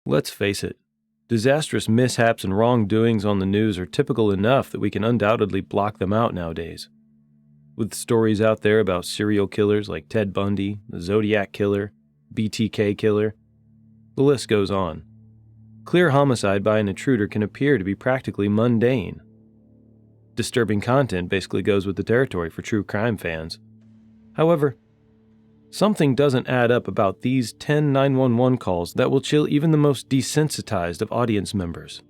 Let's face it, disastrous mishaps and wrongdoings on the news are typical enough that we can undoubtedly block them out nowadays. With stories out there about serial killers like Ted Bundy, the Zodiac Killer, BTK Killer, the list goes on. Clear homicide by an intruder can appear to be practically mundane. Disturbing content basically goes with the territory for true crime fans. However, something doesn't add up about these 10 911 calls that will chill even the most desensitized of audience members.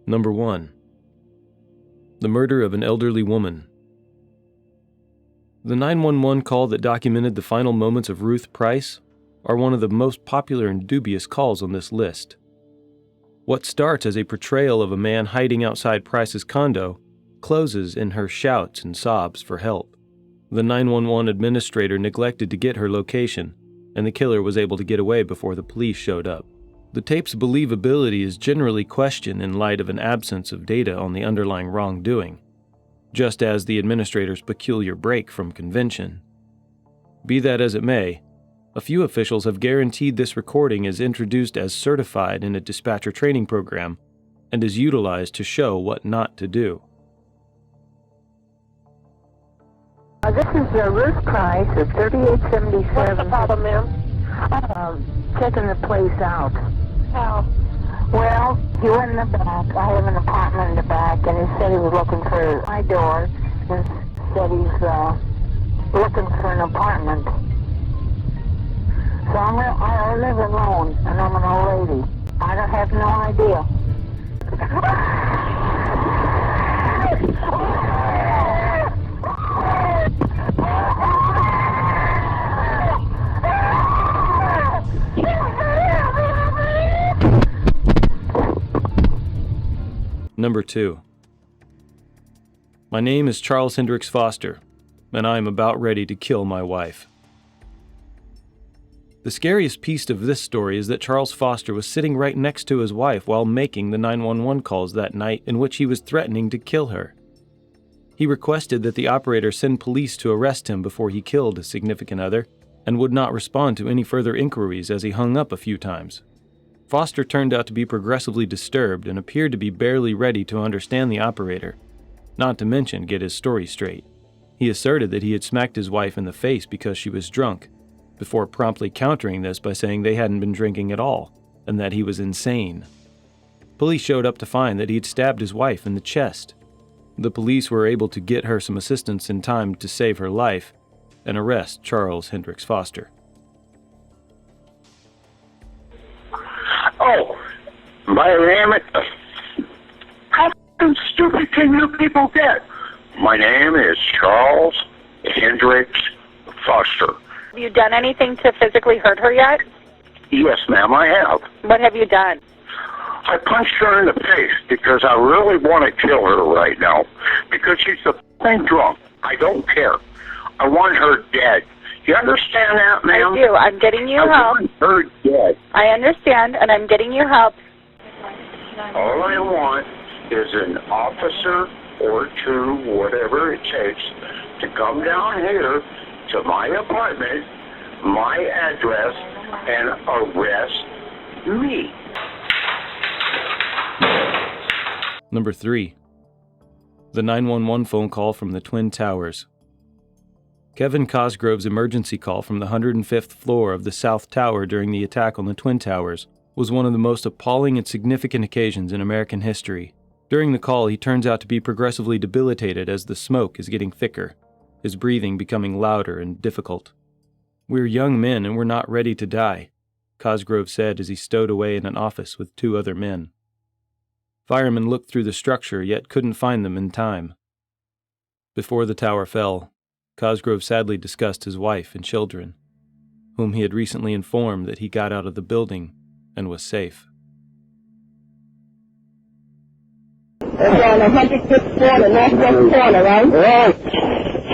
Number 1. The murder of an elderly woman. The 911 call that documented the final moments of Ruth Price are one of the most popular and dubious calls on this list. What starts as a portrayal of a man hiding outside Price's condo closes in her shouts and sobs for help. The 911 administrator neglected to get her location, and the killer was able to get away before the police showed up. The tape's believability is generally questioned in light of an absence of data on the underlying wrongdoing, just as the administrator's peculiar break from convention. Be that as it may, a few officials have guaranteed this recording is introduced as certified in a dispatcher training program and is utilized to show what not to do. This is Ruth Price of 3877. What's the problem, ma'am? Checking the place out. How? Well, he went in the back. I have an apartment in the back, and he said he was looking for my door and said he's looking for an apartment. So I live alone, and I'm an old lady. I don't have no idea. Number 2. My name is Charles Hendricks Foster, and I am about ready to kill my wife. The scariest piece of this story is that Charles Foster was sitting right next to his wife while making the 911 calls that night in which he was threatening to kill her. He requested that the operator send police to arrest him before he killed his significant other, and would not respond to any further inquiries as he hung up a few times. Foster turned out to be progressively disturbed and appeared to be barely ready to understand the operator, not to mention get his story straight. He asserted that he had smacked his wife in the face because she was drunk, before promptly countering this by saying they hadn't been drinking at all, and that he was insane. Police showed up to find that he'd stabbed his wife in the chest. The police were able to get her some assistance in time to save her life and arrest Charles Hendricks Foster. Oh, my name is... How stupid can you people get? My name is Charles Hendricks Foster. Have you done anything to physically hurt her yet? Yes, ma'am, I have. What have you done? I punched her in the face because I really want to kill her right now. Because she's a f***ing drunk. I don't care. I want her dead. You understand that, ma'am? I do. I'm getting you help. I want her dead. I understand, and I'm getting you help. All I want is an officer or two, whatever it takes, to come down here to my apartment, my address, and arrest me. Number 3. The 911 phone call from the Twin Towers. Kevin Cosgrove's emergency call from the 105th floor of the South Tower during the attack on the Twin Towers was one of the most appalling and significant occasions in American history. During the call, he turns out to be progressively debilitated as the smoke is getting thicker, his breathing becoming louder and difficult. "We're young men and we're not ready to die," Cosgrove said as he stowed away in an office with 2 other men. Firemen looked through the structure yet couldn't find them in time. Before the tower fell, Cosgrove sadly discussed his wife and children, whom he had recently informed that he got out of the building and was safe. It's on 105th floor, the northwest corner, right? Right.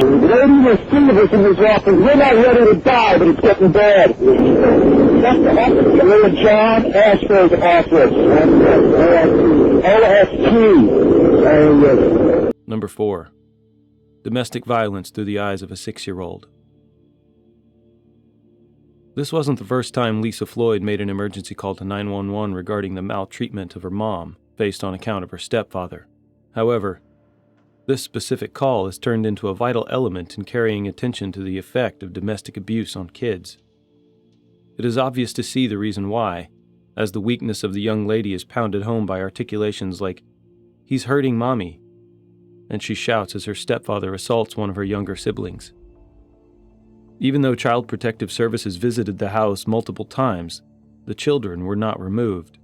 The lady was serious in this office. We're not ready to die, but it's getting bad. That's the office. Little John Ashford's office. OST. Number 4. Domestic violence through the eyes of a 6-year-old. This wasn't the first time Lisa Floyd made an emergency call to 911 regarding the maltreatment of her mom, based on account of her stepfather. However, this specific call has turned into a vital element in carrying attention to the effect of domestic abuse on kids. It is obvious to see the reason why, as the weakness of the young lady is pounded home by articulations like, "He's hurting mommy," and she shouts as her stepfather assaults one of her younger siblings. Even though Child Protective Services visited the house multiple times, the children were not removed.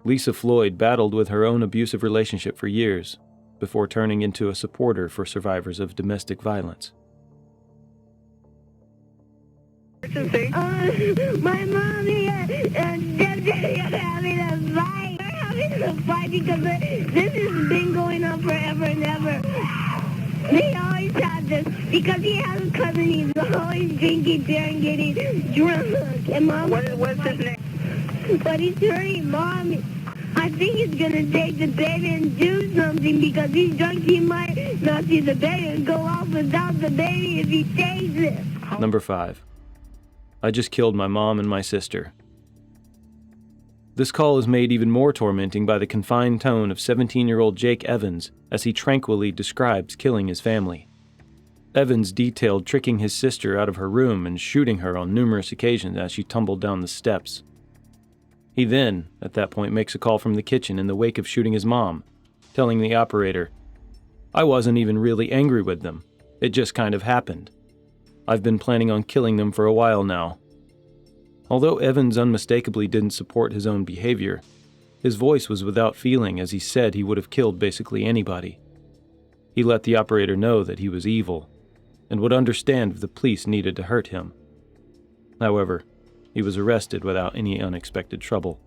Lisa Floyd battled with her own abusive relationship for years, before turning into a supporter for survivors of domestic violence. My mommy and daddy are having a fight. They're having a fight because this has been going on forever and ever. They always have this because he has a cousin. He's always drinking beer and getting drunk. And mom, what's his name? But he's hurting mommy. I think he's gonna take the baby and do something because he's drunk. He might not see the baby and go off without the baby if he takes it. Number 5. I just killed my mom and my sister. This call is made even more tormenting by the confined tone of 17-year-old Jake Evans as he tranquilly describes killing his family. Evans detailed tricking his sister out of her room and shooting her on numerous occasions as she tumbled down the steps. He then, at that point, makes a call from the kitchen in the wake of shooting his mom, telling the operator, "I wasn't even really angry with them. It just kind of happened. I've been planning on killing them for a while now." Although Evans unmistakably didn't support his own behavior, his voice was without feeling as he said he would have killed basically anybody. He let the operator know that he was evil, and would understand if the police needed to hurt him. However, he was arrested without any unexpected trouble.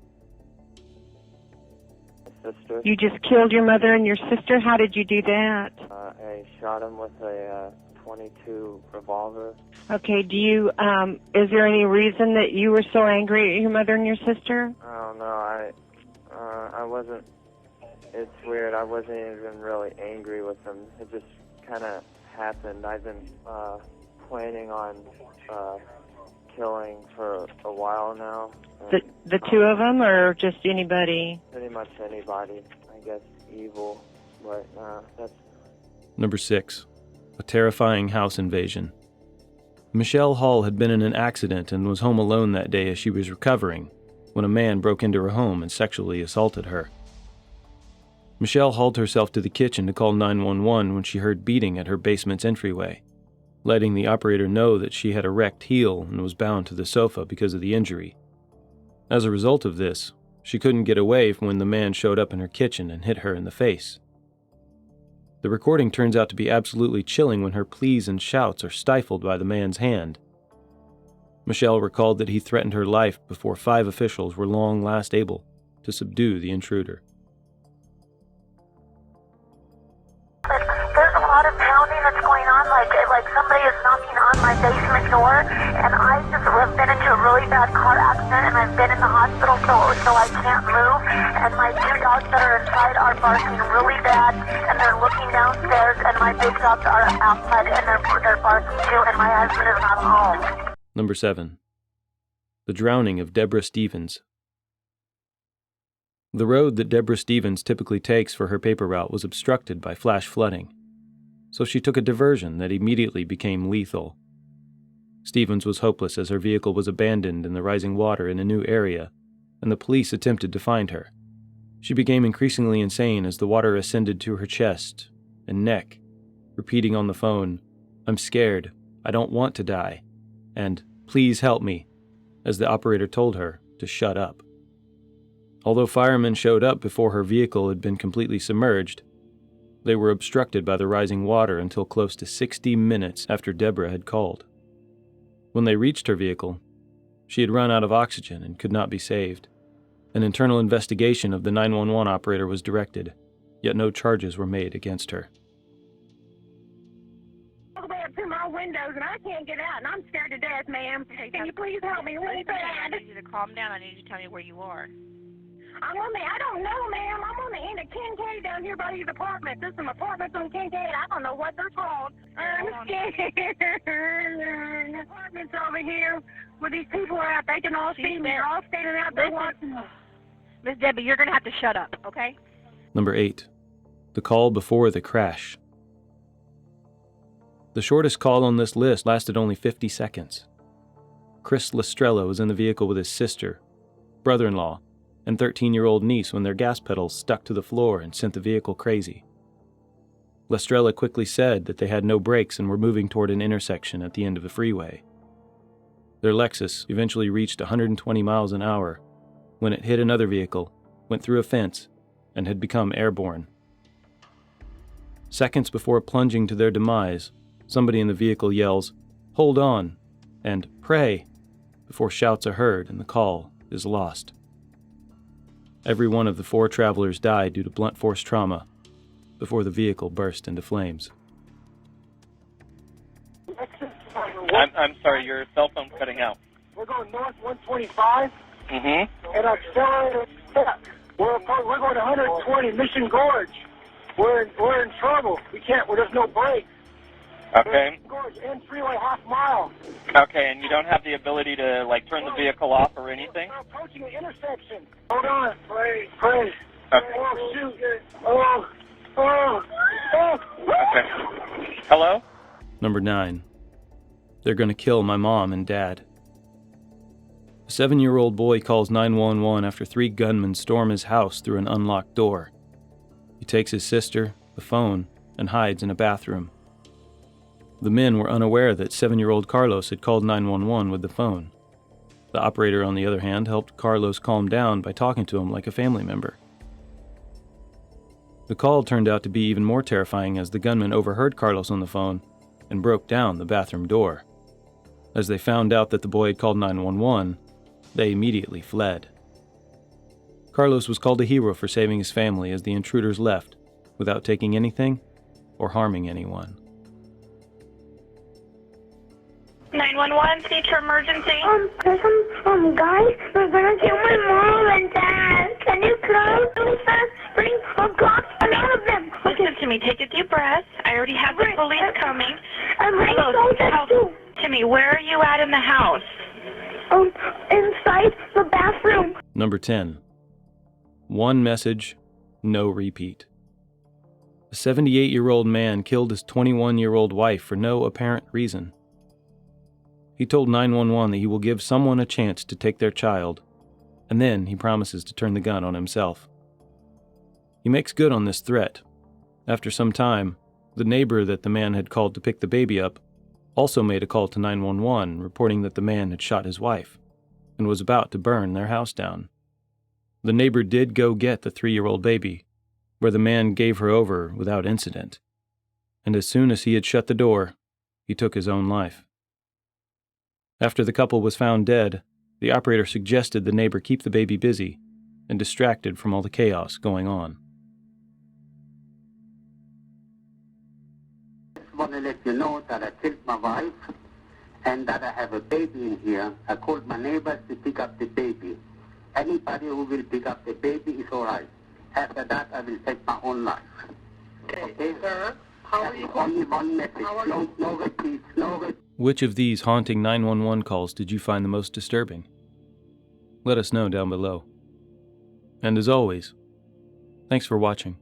Sister. You just killed your mother and your sister? How did you do that? I shot him with a .22 revolver. Okay, is there any reason that you were so angry at your mother and your sister? I don't know, I wasn't, it's weird, I wasn't even really angry with them. It just kind of happened. I've been planning on killing for a while now. The two of them, or just anybody? Pretty much anybody, I guess, evil, but that's... Number 6. A terrifying house invasion. Michelle Hall had been in an accident and was home alone that day as she was recovering, when a man broke into her home and sexually assaulted her. Michelle hauled herself to the kitchen to call 911 when she heard beating at her basement's entryway, letting the operator know that she had a wrecked heel and was bound to the sofa because of the injury. As a result of this, she couldn't get away from when the man showed up in her kitchen and hit her in the face. The recording turns out to be absolutely chilling when her pleas and shouts are stifled by the man's hand. Michelle recalled that he threatened her life before 5 officials were long last able to subdue the intruder. There's a lot of pounding that's going on, like somebody is knocking on my basement door, and I've been into a really bad car accident, and I've been in the hospital so I can't move, and my 2 dogs that are inside are barking really bad, and they're looking downstairs, and my big dogs are outside, and they're barking too, and my husband is not home. Number 7. The drowning of Deborah Stevens. The road that Deborah Stevens typically takes for her paper route was obstructed by flash flooding, so she took a diversion that immediately became lethal. Stevens was hopeless as her vehicle was abandoned in the rising water in a new area, and the police attempted to find her. She became increasingly insane as the water ascended to her chest and neck, repeating on the phone, "I'm scared, I don't want to die," and "Please help me," as the operator told her to shut up. Although firemen showed up before her vehicle had been completely submerged, they were obstructed by the rising water until close to 60 minutes after Deborah had called. When they reached her vehicle, she had run out of oxygen and could not be saved. An internal investigation of the 911 operator was directed, yet no charges were made against her. All the way up to my windows, and I can't get out, and I'm scared to death, ma'am. Can you please help me really bad? I need you to calm down. I need you to tell me where you are. I don't know, ma'am. I'm on the end of Kincaid down here by these apartments. There's some apartments on Kincaid. I don't know what they're called. I'm scared. Apartments over here. where these people are at. They can all see me. They're all standing out there watching us. Miss Debbie, you're going to have to shut up, okay? Number 8. The call before the crash. The shortest call on this list lasted only 50 seconds. Chris Lestrella was in the vehicle with his sister, brother-in-law, and 13-year-old niece when their gas pedals stuck to the floor and sent the vehicle crazy. Lestrella quickly said that they had no brakes and were moving toward an intersection at the end of the freeway. Their Lexus eventually reached 120 miles an hour when it hit another vehicle, went through a fence, and had become airborne. Seconds before plunging to their demise, somebody in the vehicle yells, "Hold on," and "Pray," before shouts are heard and the call is lost. Every one of the 4 travelers died due to blunt force trauma before the vehicle burst into flames. I'm sorry, your cell phone's cutting out. We're going north 125. Mm-hmm. And accelerated step. We're going 120 Mission Gorge. We're in trouble. We can't. There's no brakes. Okay. Gorge and freeway half mile. Okay, and you don't have the ability to turn the vehicle off or anything? We're approaching an intersection. Hold on. Pray. Okay. Oh shoot. Oh. Okay. Hello? Number 9. They're going to kill my mom and dad. A 7-year-old boy calls 911 after 3 gunmen storm his house through an unlocked door. He takes his sister, the phone, and hides in a bathroom. The men were unaware that 7-year-old Carlos had called 911 with the phone. The operator, on the other hand, helped Carlos calm down by talking to him like a family member. The call turned out to be even more terrifying as the gunmen overheard Carlos on the phone and broke down the bathroom door. As they found out that the boy had called 911, they immediately fled. Carlos was called a hero for saving his family as the intruders left without taking anything or harming anyone. 911, feature emergency. Guys, we're gonna kill my mom and dad. Can you close really fast? Bring some cops and all of them. Listen to me, take a deep breath. I already have the police coming. I'm ready to Timmy, where are you at in the house? Inside the bathroom. Number 10. One message, no repeat. A 78-year-old man killed his 21-year-old wife for no apparent reason. He told 911 that he will give someone a chance to take their child, and then he promises to turn the gun on himself. He makes good on this threat. After some time, the neighbor that the man had called to pick the baby up also made a call to 911 reporting that the man had shot his wife and was about to burn their house down. The neighbor did go get the 3-year-old baby, where the man gave her over without incident, and as soon as he had shut the door, he took his own life. After the couple was found dead, the operator suggested the neighbor keep the baby busy and distracted from all the chaos going on. I just want to let you know that I killed my wife and that I have a baby in here. I called my neighbors to pick up the baby. Anybody who will pick up the baby is all right. After that, I will take my own life. Okay? Sir, how are you going? Only one message. No repeats. Which of these haunting 911 calls did you find the most disturbing? Let us know down below. And as always, thanks for watching.